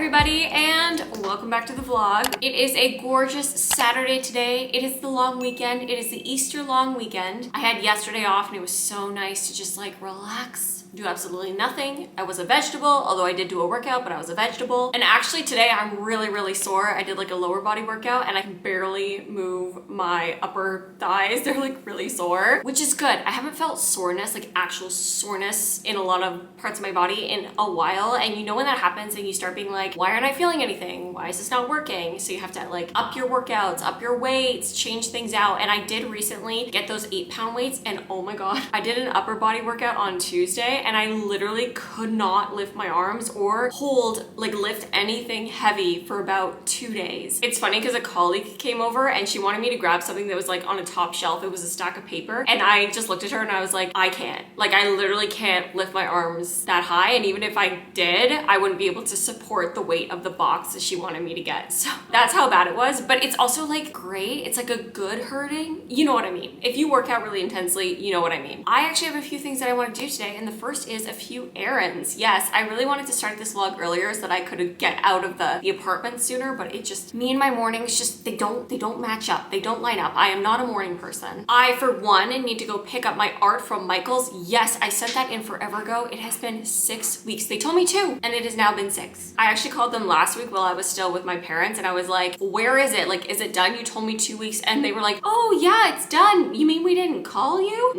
everybody, and welcome back to the vlog. It is a gorgeous Saturday today. It is the long weekend. It is the Easter long weekend. I had yesterday off and it was so nice to just like relax, do absolutely nothing. I was a vegetable, although I did do a workout, but I was a vegetable. And actually today I'm really sore. I did like a lower body workout and I can barely move my upper thighs. They're like really sore, which is good. I haven't felt soreness, like actual soreness in a lot of parts of my body in a while. And you know when that happens and you start being like, why aren't I feeling anything? Why is this not working? So you have to like up your workouts, up your weights, change things out. And I did recently get those 8-pound weights and oh my God, I did an upper body workout on Tuesday and I literally could not lift my arms or lift anything heavy for about 2 days. It's funny because a colleague came over and she wanted me to grab something that was like on a top shelf. It was a stack of paper. And I just looked at her and I was like, I can't. Like I literally can't lift my arms that high. And even if I did, I wouldn't be able to support the weight of the box that she wanted me to get. So that's how bad it was. But it's also like great. It's like a good hurting. You know what I mean? If you work out really intensely, you know what I mean. I actually have a few things that I want to do today. And the first is a few errands. Yes, I really wanted to start this vlog earlier so that I could get out of the apartment sooner, but it just, me and my mornings just, they don't match up. They don't line up. I am not a morning person. I, for one, need to go pick up my art from Michael's. Yes, I sent that in forever ago. It has been 6 weeks. They told me 2, and it has now been 6. I actually called them last week while I was still with my parents, and I was like, where is it? Like, is it done? You told me 2 weeks, and they were like, oh yeah, it's done. You mean we didn't call you?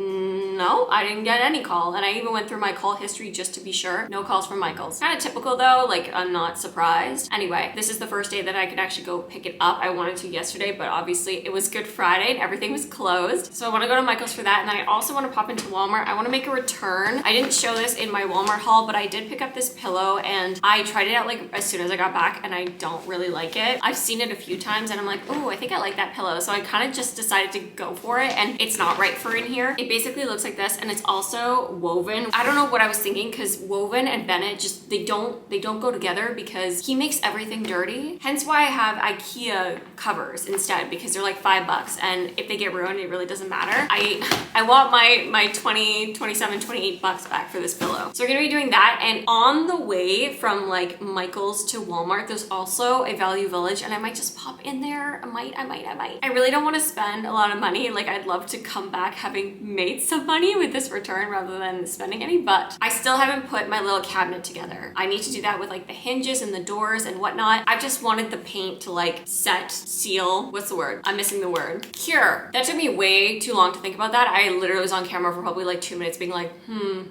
No, I didn't get any call, and I even went through my call history just to be sure. No calls from Michael's. Kind of typical though, like I'm not surprised. Anyway, this is the first day that I could actually go pick it up. I wanted to yesterday, but obviously it was Good Friday and everything was closed. So I want to go to Michael's for that, and then I also want to pop into Walmart. I want to make a return. I didn't show this in my Walmart haul, but I did pick up this pillow and I tried it out like as soon as I got back and I don't really like it. I've seen it a few times and I'm like, oh, I think I like that pillow. So I kind of just decided to go for it, and it's not right for in here. It basically looks like this, and it's also woven. I don't know what I was thinking, because woven and Bennett just, they don't go together because he makes everything dirty. Hence why I have IKEA covers instead, because they're like $5, and if they get ruined, it really doesn't matter. I want my 20, 27, 28 bucks back for this pillow. So we're gonna be doing that, and on the way from like Michael's to Walmart, there's also a Value Village, and I might just pop in there. I might. I really don't want to spend a lot of money. Like I'd love to come back having made some money with this return rather than spending any, but I still haven't put my little cabinet together. I need to do that with like the hinges and the doors and whatnot. I just wanted the paint to like set, seal, what's the word? I'm missing the word. Cure. That took me way too long to think about that. I literally was on camera for probably like 2 minutes being like,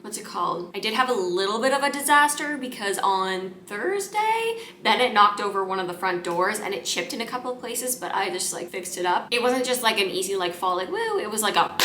what's it called? I did have a little bit of a disaster because on Thursday, Bennett knocked over one of the front doors and it chipped in a couple of places, but I just like fixed it up. It wasn't just like an easy like fall, like woo, it was like a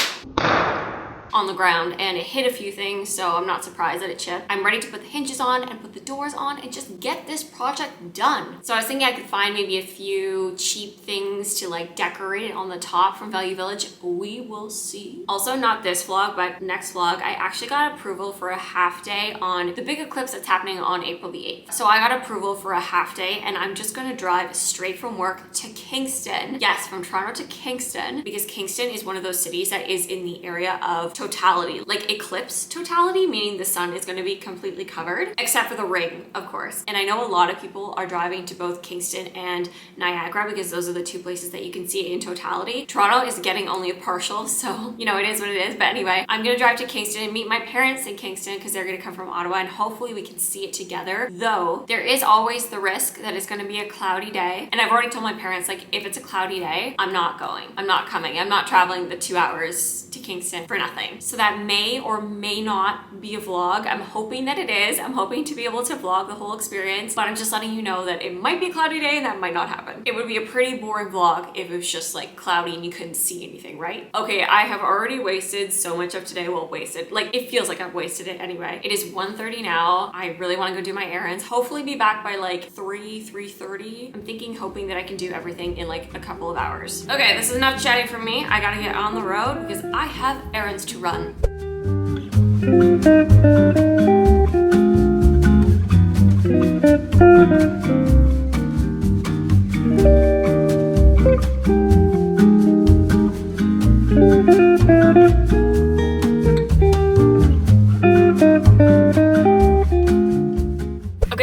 on the ground, and it hit a few things, so I'm not surprised that it chipped. I'm ready to put the hinges on and put the doors on and just get this project done. So I was thinking I could find maybe a few cheap things to like decorate it on the top from Value Village. We will see. Also, not this vlog, but next vlog, I actually got approval for a half day on the big eclipse that's happening on April the 8th. So I got approval for a half day, and I'm just gonna drive straight from work to Kingston. Yes, from Toronto to Kingston, because Kingston is one of those cities that is in the area of totality, like eclipse totality, meaning the sun is going to be completely covered except for the ring, of course. And I know a lot of people are driving to both Kingston and Niagara because those are the 2 places that you can see it in totality. Toronto is getting only a partial, so you know, it is what it is. But anyway, I'm gonna drive to Kingston and meet my parents in Kingston because they're gonna come from Ottawa, and hopefully we can see it together. Though there is always the risk that it's gonna be a cloudy day, and I've already told my parents, like, if it's a cloudy day, I'm not going. I'm not coming. I'm not traveling the 2 hours to Kingston for nothing. So that may or may not be a vlog. I'm hoping that it is. I'm hoping to be able to vlog the whole experience, but I'm just letting you know that it might be a cloudy day and that might not happen. It would be a pretty boring vlog if it was just like cloudy and you couldn't see anything, right? Okay, I have already wasted so much of today. Well, wasted. Like, it feels like I've wasted it anyway. It is 1:30 now. I really want to go do my errands. Hopefully be back by like 3:30. I'm hoping that I can do everything in like a couple of hours. Okay, this is enough chatting from me. I gotta get on the road because I have errands to run.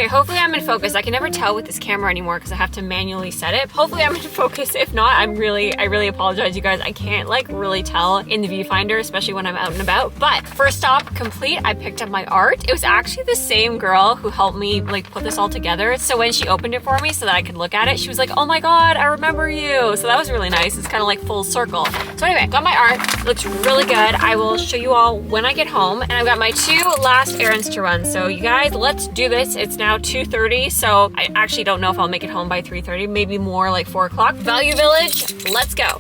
hopefully I'm in focus. I can never tell with this camera anymore because I have to manually set it. Hopefully I'm in focus. If not, I really apologize, you guys. I can't like really tell in the viewfinder, especially when I'm out and about. But first stop complete, I picked up my art. It was actually the same girl who helped me like put this all together. So when she opened it for me so that I could look at it, she was like, oh my God, I remember you. So that was really nice. It's kind of like full circle. So anyway, got my art. It looks really good. I will show you all when I get home. And I've got my 2 last errands to run. So you guys, let's do this. It's now 2:30. So I actually don't know if I'll make it home by 3:30, maybe more like 4 o'clock. Value Village, let's go.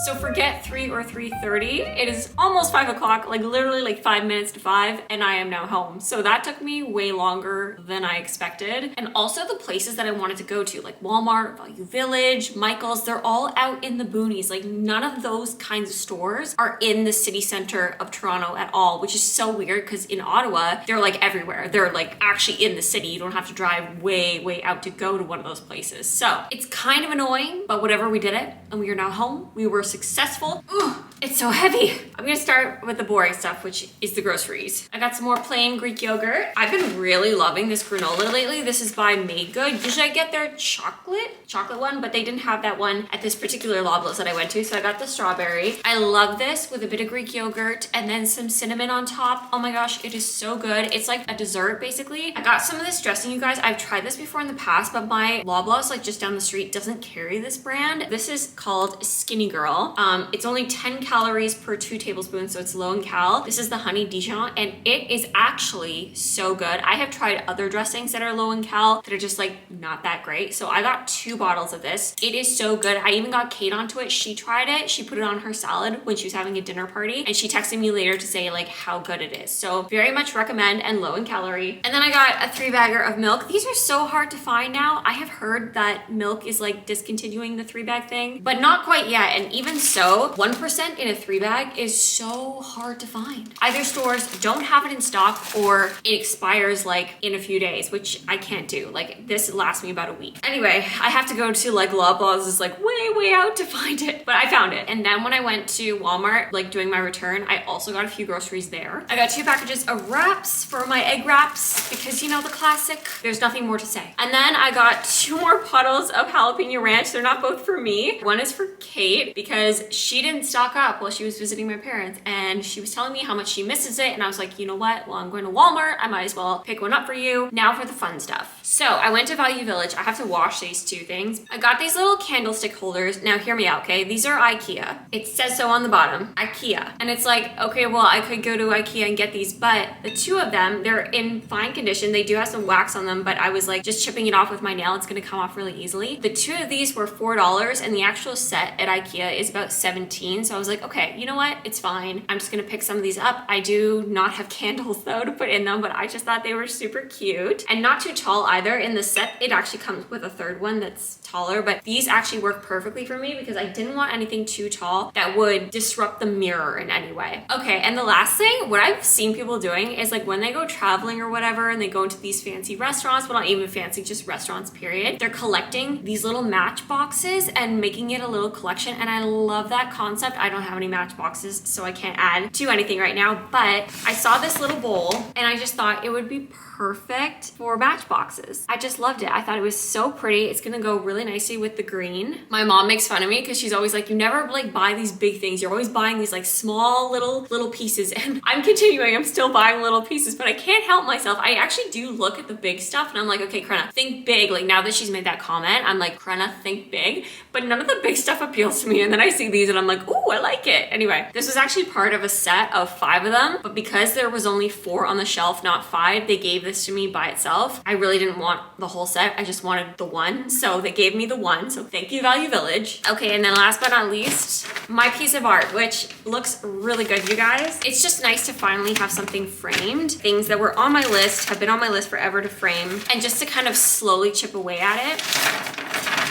So forget 3 or 3:30. It is almost 5 o'clock, like literally like 5 minutes to 5, and I am now home. So that took me way longer than I expected. And also the places that I wanted to go to, like Walmart, Value Village, Michael's, they're all out in the boonies. Like none of those kinds of stores are in the city center of Toronto at all, which is so weird because in Ottawa, they're like everywhere. They're like actually in the city. You don't have to drive way out to go to one of those places. So it's kind of annoying, but whatever, we did it and we are now home. We were successful. Ugh, it's so heavy. I'm gonna start with the boring stuff, which is the groceries. I got some more plain Greek yogurt. I've been really loving this granola lately. This is by Made Good. Usually I get their chocolate one, but they didn't have that one at this particular Loblaws that I went to, so I got the strawberry. I love this with a bit of Greek yogurt and then some cinnamon on top. Oh my gosh, it is so good. It's like a dessert basically. I got some of this dressing, you guys. I've tried this before in the past, but my Loblaws like just down the street doesn't carry this brand. This is called Skinny Girl. It's only 10 calories per 2 tablespoons, so it's low in cal. This is the honey Dijon, and it is actually so good. I have tried other dressings that are low in cal that are just like not that great. So I got 2 bottles of this. It is so good. I even got Kate onto it. She tried it. She put it on her salad when she was having a dinner party, and she texted me later to say like how good it is. So very much recommend, and low in calorie. And then I got a 3-bagger of milk. These are so hard to find now. I have heard that milk is like discontinuing the 3-bag thing, but not quite yet. And even so, 1% in a 3-bag is so hard to find. Either stores don't have it in stock or it expires like in a few days, which I can't do. Like this lasts me about a week. Anyway, I have to go to like Loblaws is like way out to find it, but I found it. And then when I went to Walmart, like doing my return, I also got a few groceries there. I got 2 packages of wraps for my egg wraps because you know, the classic, there's nothing more to say. And then I got 2 more bottles of jalapeno ranch. They're not both for me. One is for Kate because she didn't stock up while she was visiting my parents, and she was telling me how much she misses it, and I was like, you know what, well, I'm going to Walmart, I might as well pick one up for you. Now for the fun stuff. So I went to Value Village. I have to wash these 2 things. I got these little candlestick holders. Now hear me out, okay? These are IKEA. It says so on the bottom, IKEA. And it's like, okay, well, I could go to IKEA and get these, but the 2 of them, they're in fine condition. They do have some wax on them, but I was like just chipping it off with my nail. It's gonna come off really easily. The 2 of these were $4, and the actual set at IKEA is about $17. So I was like, okay, you know what? It's fine. I'm just gonna pick some of these up. I do not have candles though to put in them, but I just thought they were super cute and not too tall either. In the set, it actually comes with a 3rd one that's taller, but these actually work perfectly for me because I didn't want anything too tall that would disrupt the mirror in any way. Okay, and the last thing, what I've seen people doing is like when they go traveling or whatever and they go into these fancy restaurants, well, not even fancy, just restaurants period, they're collecting these little match boxes and making it a little collection, and I love that concept. I don't have any match boxes, so I can't add to anything right now, but I saw this little bowl and I just thought it would be perfect for match boxes. I just loved it. I thought it was so pretty. It's gonna go really nicely with the green. My mom makes fun of me because she's always like, you never like buy these big things. You're always buying these like small little pieces, and I'm continuing. I'm still buying little pieces, but I can't help myself. I actually do look at the big stuff and I'm like, okay, Karenna, think big. Like now that she's made that comment, I'm like, Karenna, think big, but none of the big stuff appeals to me. And then I see these and I'm like, ooh, I like it. Anyway, this was actually part of a set of 5 of them, but because there was only 4 on the shelf, not 5, they gave this to me by itself. I really didn't want the whole set. I just wanted the one. So they gave me the one. So thank you, Value Village. Okay, and then last but not least, my piece of art, which looks really good, you guys. It's just nice to finally have something framed. Things that were on my list, have been on my list forever to frame, and just to kind of slowly chip away at it.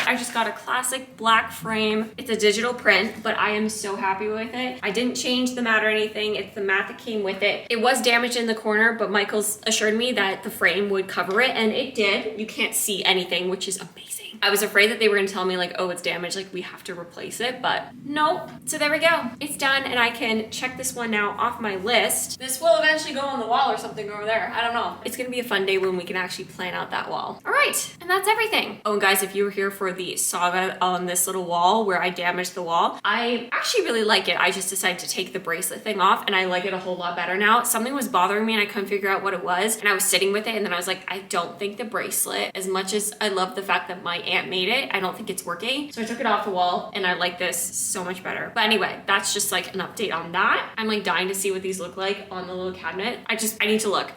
I just got a classic black frame. It's a digital print, but I am so happy with it. I didn't change the mat or anything. It's the mat that came with it. It was damaged in the corner, but Michael's assured me that the frame would cover it, and it did. You can't see anything, which is amazing. I was afraid that they were gonna tell me like, oh, it's damaged, like we have to replace it, but no. So there we go. It's done, and I can check this one now off my list. This will eventually go on the wall or something over there. I don't know. It's gonna be a fun day when we can actually plan out that wall. All right, and that's everything. Oh, and guys, if you were here for the saga on this little wall where I damaged the wall, I actually really like it. I just decided to take the bracelet thing off, and I like it a whole lot better now. Something was bothering me and I couldn't figure out what it was, and I was sitting with it, and then I was like, I don't think the bracelet, as much as I love the fact that my aunt made it, I don't think it's working. So I took it off the wall, and I like this so much better. But anyway, that's just like an update on that. I'm like dying to see what these look like on the little cabinet. I need to look.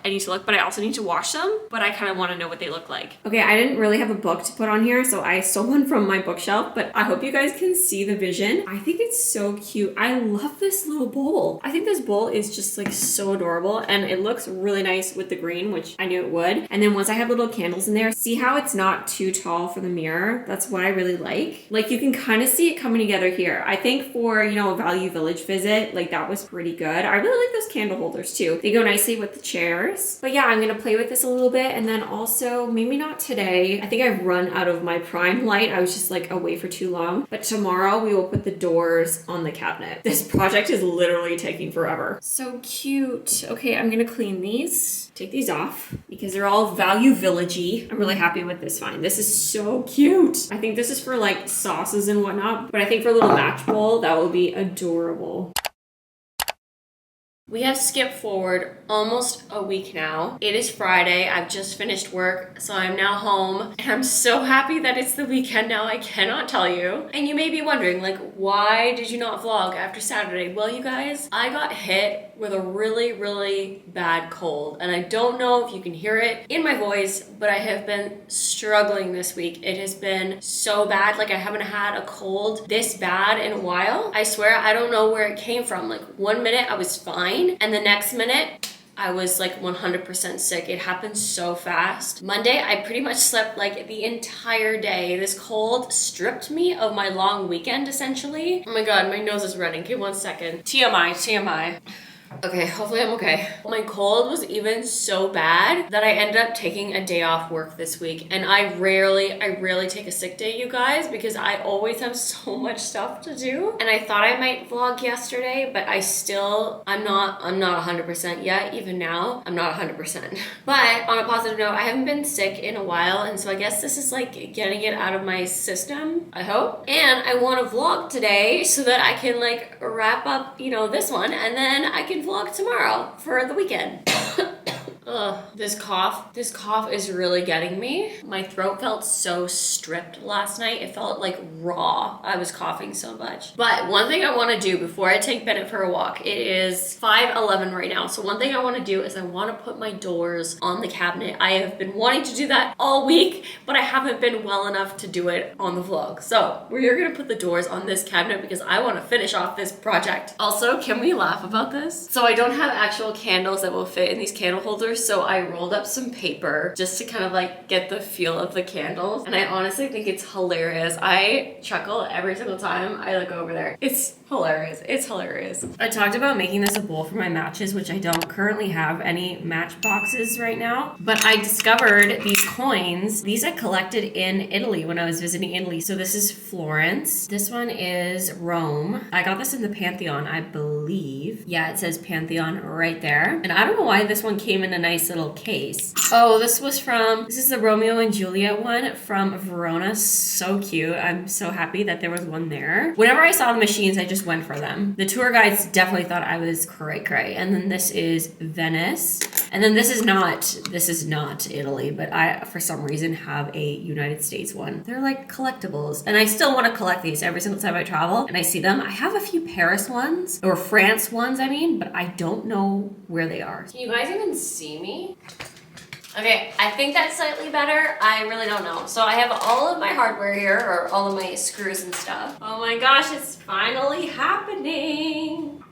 But I also need to wash them, but I kind of want to know what they look like. Okay, I didn't really have a book to put on here, so I stole one from my bookshelf, but I hope you guys can see the vision. I think it's so cute. I love this little bowl. I think this bowl is just like so adorable, and it looks really nice with the green, which I knew it would. And then once I have little candles in there, see how it's not too tall for the mirror? That's what I really like. Like you can kind of see it coming together here. I think for, you know, a Value Village visit, like that was pretty good. I really like those candle holders too. They go nicely with the chairs. But yeah, I'm gonna play with this a little bit, and then also maybe not today. I think I've run out of my prime light. I was just like away for too long. But tomorrow we will put the doors on the cabinet. This project is literally taking forever. So cute. Okay, I'm gonna clean these. Take these off because they're all Value Village-y. I'm really happy with this find. This is so cute. I think this is for like sauces and whatnot, but I think for a little match bowl, that will be adorable. We have skipped forward almost a week now. It is Friday. I've just finished work, so I'm now home. And I'm so happy that it's the weekend now. I cannot tell you. And you may be wondering, like, why did you not vlog after Saturday? Well, you guys, I got hit with a really, really bad cold. And I don't know if you can hear it in my voice, but I have been struggling this week. It has been so bad. Like, I haven't had a cold this bad in a while. I swear, I don't know where it came from. Like, 1 minute I was fine, and the next minute I was like 100% sick. It happened so fast. Monday, I pretty much slept like the entire day. This cold stripped me of my long weekend, essentially. Oh my God, my nose is running. Give 1 second. TMI. Okay, hopefully I'm okay. My cold was even so bad that I ended up taking a day off work this week. And I rarely take a sick day, you guys, because I always have so much stuff to do. And I thought I might vlog yesterday, but I'm not 100% yet. Even now, I'm not 100%. But on a positive note, I haven't been sick in a while. And so I guess this is like getting it out of my system, I hope. And I want to vlog today so that I can like wrap up, you know, this one, and then I can vlog tomorrow for the weekend. Ugh, this cough is really getting me. My throat felt so stripped last night. It felt like raw. I was coughing so much. But one thing I want to do before I take Bennett for a walk, it is 5:11 right now. So one thing I want to do is I want to put my doors on the cabinet. I have been wanting to do that all week, but I haven't been well enough to do it on the vlog. So we're gonna put the doors on this cabinet because I want to finish off this project. Also, can we laugh about this? So I don't have actual candles that will fit in these candle holders. So I rolled up some paper just to kind of like get the feel of the candles. And I honestly think it's hilarious. I chuckle every single time I look over there. It's hilarious. It's hilarious. I talked about making this a bowl for my matches, which I don't currently have any match boxes right now. But I discovered these coins. These I collected in Italy when I was visiting Italy. So this is Florence. This one is Rome. I got this in the Pantheon, I believe. Yeah, it says Pantheon right there. And I don't know why this one came in a nice little case. Oh, this is the Romeo and Juliet one from Verona. So cute. I'm so happy that there was one there. Whenever I saw the machines, I just went for them. The tour guides definitely thought I was cray. And then this is Venice. And then this is not Italy, but I, for some reason, have a United States one. They're like collectibles. And I still want to collect these every single time I travel and I see them. I have a few Paris ones, or France ones, I mean, but I don't know where they are. Can you guys even see me? Okay, I think that's slightly better. I really don't know. So I have all of my hardware here, or all of my screws and stuff. Oh my gosh, it's finally happening.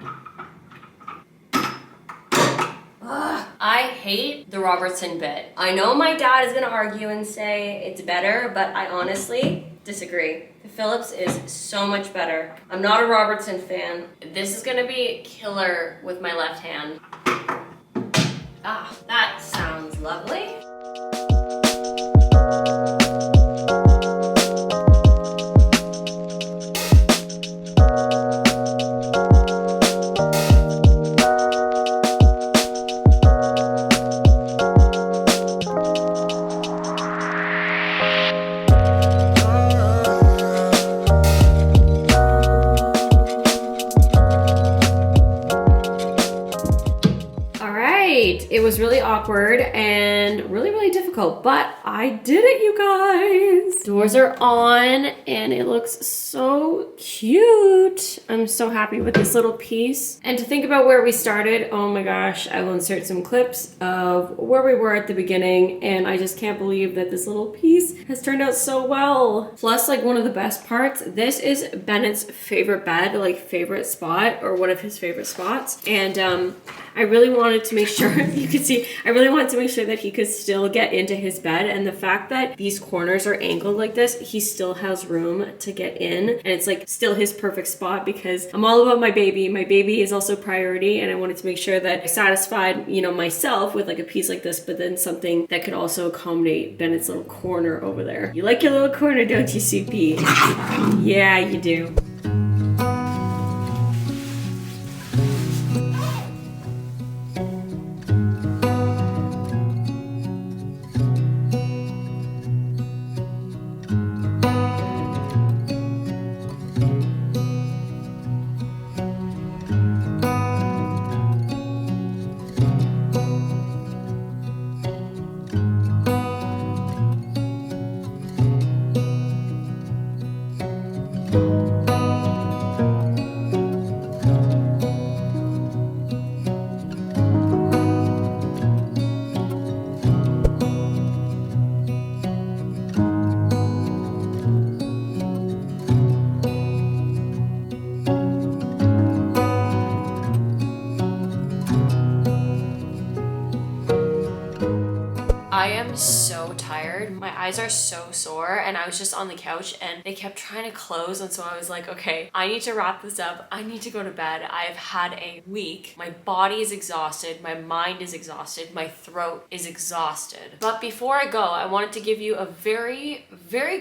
Ugh, I hate the Robertson bit. I know my dad is gonna argue and say it's better, but I honestly Disagree. The Phillips is so much better. I'm not a Robertson fan. This is gonna be killer with my left hand. Ah, that sounds lovely. It was really awkward and really difficult, but I did it, you guys. Doors are on and it looks so cute. I'm so happy with this little piece. And to think about where we started, oh my gosh, I will insert some clips of where we were at the beginning, and I just can't believe that this little piece has turned out so well. Plus, like, one of the best parts, this is Bennett's favorite bed, like favorite spot, or one of his favorite spots. And I really wanted to make sure, you could see, I really wanted to make sure that he could still get into his bed, and the fact that these corners are angled like this, he still has room to get in, and it's like still his perfect spot, because I'm all about my baby. My baby is also priority, and I wanted to make sure that I satisfied, you know, myself with like a piece like this, but then something that could also accommodate Bennett's little corner over there. You like your little corner, don't you, CP? Yeah, you do. I am so tired. My eyes are so sore, and I was just on the couch and they kept trying to close, and so I was like, okay, I need to wrap this up. I need to go to bed. I've had a week. My body is exhausted. My mind is exhausted. My throat is exhausted. But before I go, I wanted to give you a very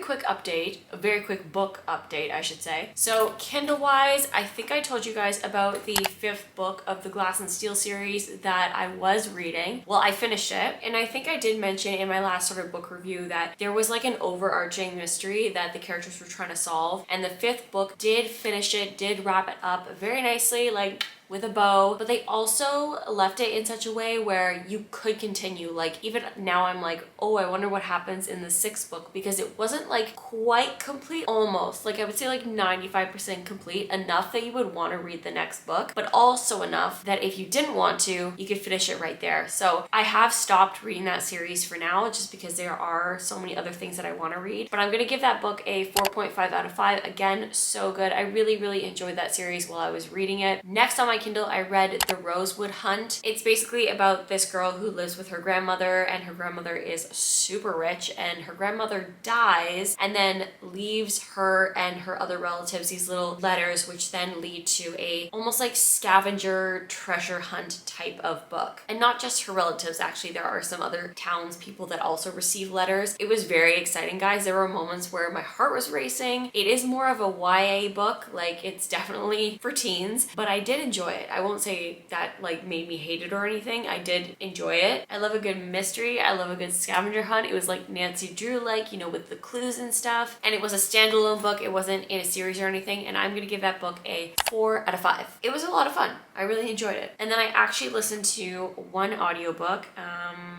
quick update, a very quick book update, I should say. So Kindle-wise, I think I told you guys about the 5th book of the Glass and Steel series that I was reading. Well, I finished it, and I think I did mention in my last sort of book review that there was like an overarching mystery that the characters were trying to solve, and the 5th book did finish it, did wrap it up very nicely, like with a bow, but they also left it in such a way where you could continue. Like, even now I'm like, oh, I wonder what happens in the 6th book, because it wasn't like quite complete, almost, like I would say like 95% complete, enough that you would want to read the next book, but also enough that if you didn't want to, you could finish it right there. So I have stopped reading that series for now, just because there are so many other things that I want to read, but I'm gonna give that book a 4.5 out of 5. Again, so good. I really enjoyed that series while I was reading it. Next on my Kindle, I read The Rosewood Hunt. It's basically about this girl who lives with her grandmother, and her grandmother is super rich, and her grandmother dies and then leaves her and her other relatives these little letters, which then lead to a almost like scavenger treasure hunt type of book. And not just her relatives, actually, there are some other townspeople that also receive letters. It was very exciting, guys. There were moments where my heart was racing. It is more of a YA book, like it's definitely for teens, but I did enjoy it. I won't say that like made me hate it or anything. I did enjoy it. I love a good mystery. I love a good scavenger hunt. It was like Nancy Drew, like, you know, with the clues and stuff. And it was a standalone book. It wasn't in a series or anything. And I'm gonna give that book a 4 out of 5. It was a lot of fun. I really enjoyed it. And then I actually listened to one audiobook.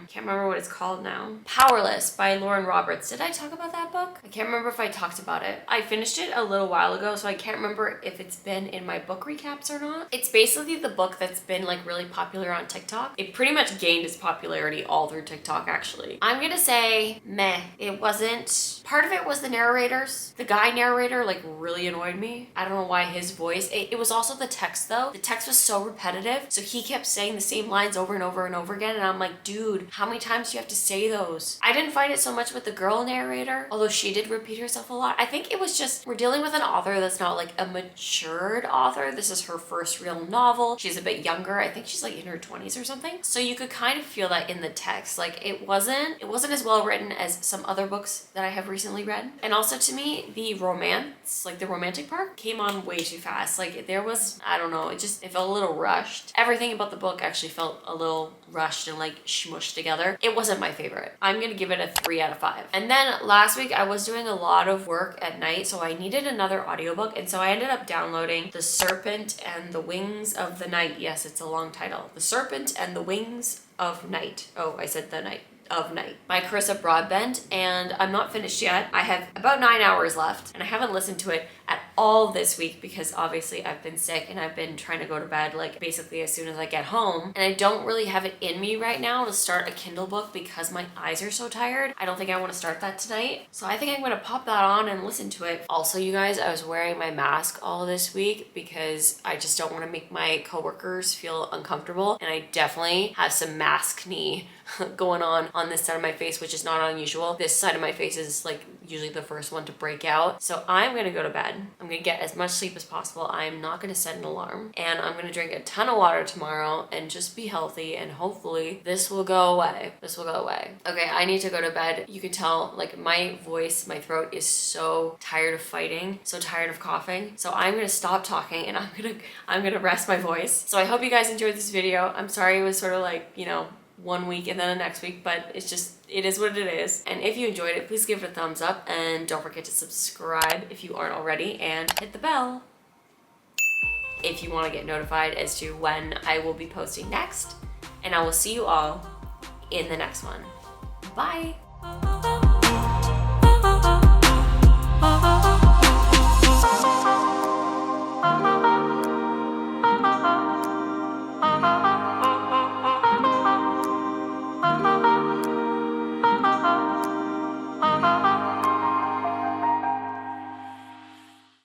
Can't remember what it's called now. Powerless by Lauren Roberts. Did I talk about that book? I can't remember if I talked about it. I finished it a little while ago, so I can't remember if it's been in my book recaps or not. It's basically the book that's been like really popular on TikTok. It pretty much gained its popularity all through TikTok, actually. I'm gonna say meh. It wasn't, part of it was the narrators. The guy narrator like really annoyed me. I don't know why his voice, it was also the text though. The text was so repetitive, so he kept saying the same lines over and over and over again, and I'm like, dude, How many times do you have to say those? I didn't find it so much with the girl narrator, although she did repeat herself a lot. I think it was just, we're dealing with an author that's not like a matured author. This is her first real novel. She's a bit younger. I think she's like in her 20s or something. So you could kind of feel that in the text. Like it wasn't as well written as some other books that I have recently read. And also to me, the romance, like the romantic part, came on way too fast. Like there was, I don't know, it felt a little rushed. Everything about the book actually felt a little rushed and like smushed together. It wasn't my favorite. I'm gonna give it a 3 out of 5. And then last week I was doing a lot of work at night, so I needed another audiobook, and so I ended up downloading The Serpent and the Wings of the Night. Yes, it's a long title. The Serpent and the Wings of Night. Oh, I said the night. Of Night by Carissa Broadbent, and I'm not finished yet. I have about 9 hours left, and I haven't listened to it at all this week because obviously I've been sick and I've been trying to go to bed like basically as soon as I get home, and I don't really have it in me right now to start a Kindle book because my eyes are so tired. I don't think I want to start that tonight, so I think I'm gonna pop that on and listen to it. Also, you guys, I was wearing my mask all this week because I just don't want to make my coworkers feel uncomfortable, and I definitely have some mask knee going on this side of my face, which is not unusual. This side of my face is like usually the first one to break out. So I'm gonna go to bed. I'm gonna get as much sleep as possible. I'm not gonna set an alarm, and I'm gonna drink a ton of water tomorrow and just be healthy, and hopefully this will go away. This will go away. Okay, I need to go to bed. You can tell like my voice, my throat is so tired of fighting, so tired of coughing. So I'm gonna stop talking and I'm gonna rest my voice. So I hope you guys enjoyed this video. I'm sorry it was sort of like, you know, 1 week and then the next week, but it is what it is. And if you enjoyed it, please give it a thumbs up, and don't forget to subscribe if you aren't already, and hit the bell if you want to get notified as to when I will be posting next. And I will see you all in the next one. Bye.